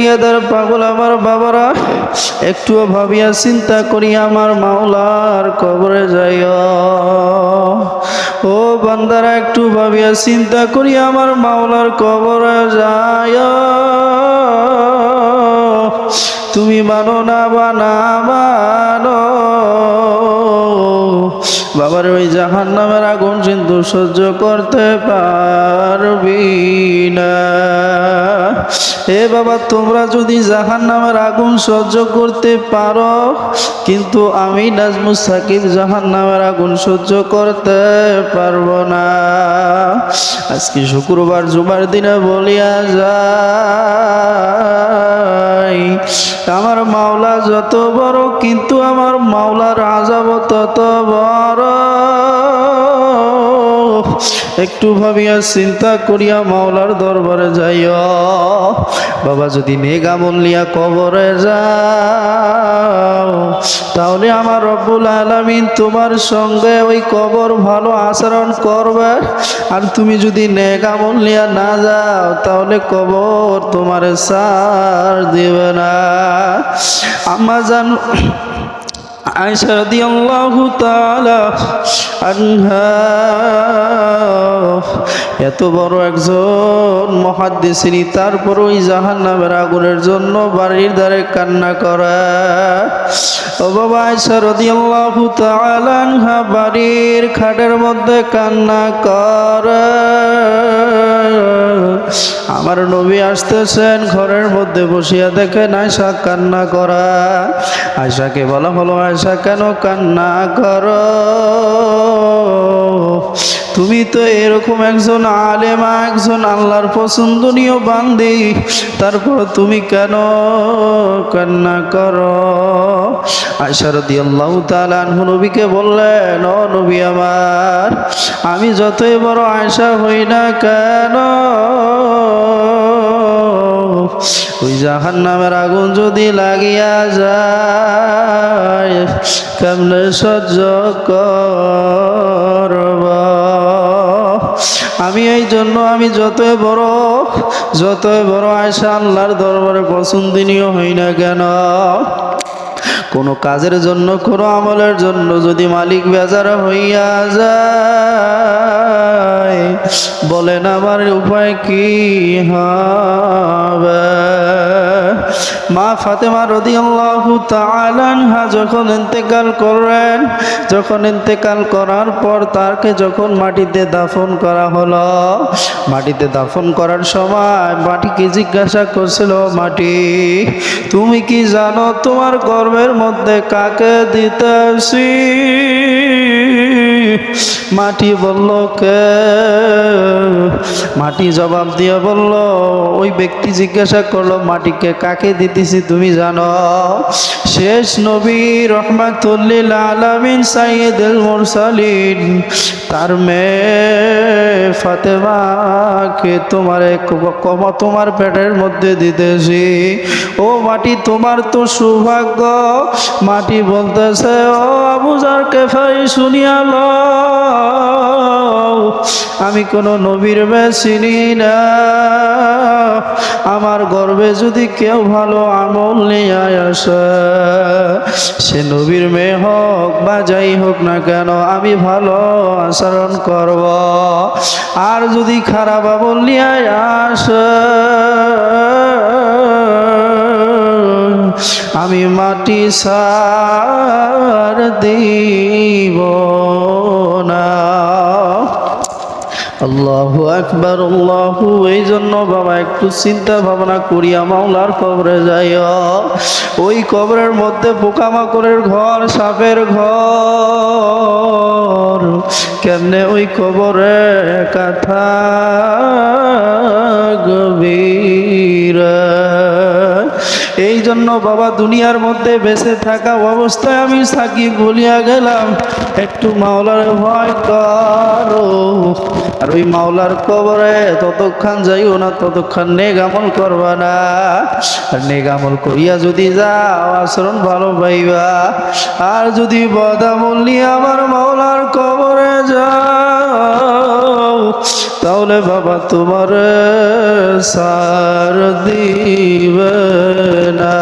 দুনিয়াদার পাগল আমার বাবারা, একটুও ভাবিয়া চিন্তা করি আমার মাওলার কবরে যাইও। ও বান্দারা, একটু ভাবিয়া চিন্তা করি আমার মাওলার কবরে যাইও। তুমি মানো না বা না মানো, বাবার ওই জাহান্নামের আগুন কিন্তু সহ্য করতে পারবি না। এ বাবা, তোমরা যদি জাহান্নামের আগুন সহ্য করতে পারো, কিন্তু আমি নাজমুস সাকিব জাহান্নামের আগুন সহ্য করতে পারবো না। আজকে শুক্রবার জুমার দিনে বলিয়া যায়, আমার মাওলা যত বড়, কিন্তু আমার মাওলার আযাব তত বড়। একটু ভাবিয়া চিন্তা করিয়া মাওলার দরবারে যাইও। বাবা, যদি নেক আমল নিয়া কবরে যাও, তাহলে আমার রব্বুল আলামিন তোমার সঙ্গে ওই কবর ভালো আচরণ করবে। আর তুমি যদি নেক আমল নিয়া না যাও, তাহলে কবর তোমার ছাড় দিবে না। আম্মা জান আয়েশা রাদিয়াল্লাহু তাআলা আনহা এত বড় একজন মুহাদ্দিসিনী, তারপর ওই জাহান্নামের আগুনের জন্য বাড়ির ধারে কান্না করে। ও বাবা, আয়েশা রাদিয়াল্লাহু তাআলা আনহা বাড়ির খাটের মধ্যে কান্না করে। আমার নবী আসতেছেন, ঘরের মধ্যে বসিয়া দেখেন আয়েশা কান্না করা। আয়েশাকে বলা হলো, আয়েশা কেন কান্না করো? তুমি তো এরকম একজন আলেমা, একজন আল্লাহর পছন্দনীয় বান্দি, তারপর তুমি কেন কান্না করো? আয়েশা রাদিয়াল্লাহু তাআলা আনহা নবীকে বললেন, ও নবী আমার, আমি যতই বড় আয়েশা হই না কেন, ওই জাহান্নামের আগুন যদি লাগিয়া যায়, কেমনে সহ্য করব? আমি এই জন্য আমি যতই বড় আয়েশা আল্লাহর দরবারে পছন্দনীয় হই না কেন, কোনো কাজের জন্য, কোনো আমলের জন্য যদি মালিক বেজার হইয়া যায়, বলেন আমার উপায় কি হবে? মা ফাতেমা রাদিয়াল্লাহু তাআলা আনহা যখন ইন্তেকাল করেন, যখন ইন্তেকাল করার পর তাকে যখন মাটিতে দাফন করা হলো, মাটিতে দাফন করার সময় মাটিকে জিজ্ঞাসা করছিল, মাটি তুমি কি জানো তোমার গর্ভের মধ্যে কাকে দিতেছি? মাটি বলল, কে? মাটি জবাব দিয়ে বলল, ওই ব্যক্তি জিজ্ঞাসা করলো, মাটিকে কাকে দিতেছি তুমি জানো? শেষ নবী রহমাতুল্লিল আলামিন সাইয়্যিদুল মুরসালিন, তার মেয়ে ফাতেমাকে তোমার পেটের মধ্যে দিতেছি। ও মাটি, তোমার তো সৌভাগ্য। মাটি বলতেছে, ও আবু যার গিফারি, শুনিয়া লও, আমি কোনো নবীর মেয়ে চিনি না। আমার গর্ভে যদি কেউ ভালো আমল নিয়ে আসে, সে নবীর মেয়ে হোক বা যাই হোক না কেন, আমি ভালো আচরণ করব। আর যদি খারাপ আমল নিয়ে আসে, আমি মাটি ছাড় দিব না। আল্লাহু আকবার, আল্লাহু। এই জন্য বাবা একটু চিন্তা ভাবনা করিয়া মাওলার কবরে যাইও। ওই কবরের মধ্যে পোকামাকড়ের ঘর, সাপের ঘর, কেমনে ওই কবরে কথা গভীর। এই জন্য বাবা দুনিয়ার মধ্যে বেঁচে থাকা অবস্থায় আমি সাকিব বলিয়া গেলাম, একটু মাওলার ভয় করো। আর ওই মাওলার কবরে ততক্ষণ যাইও না ততক্ষণ নেক আমল করবা না। আর নেক আমল করিয়া যদি যাও, আচরণ ভালো পাইবা। আর যদি বদ আমল নিয়ে আমার মাওলার কবরে যাও, যাও তাহলে বাবা তোমার সার দিবে না।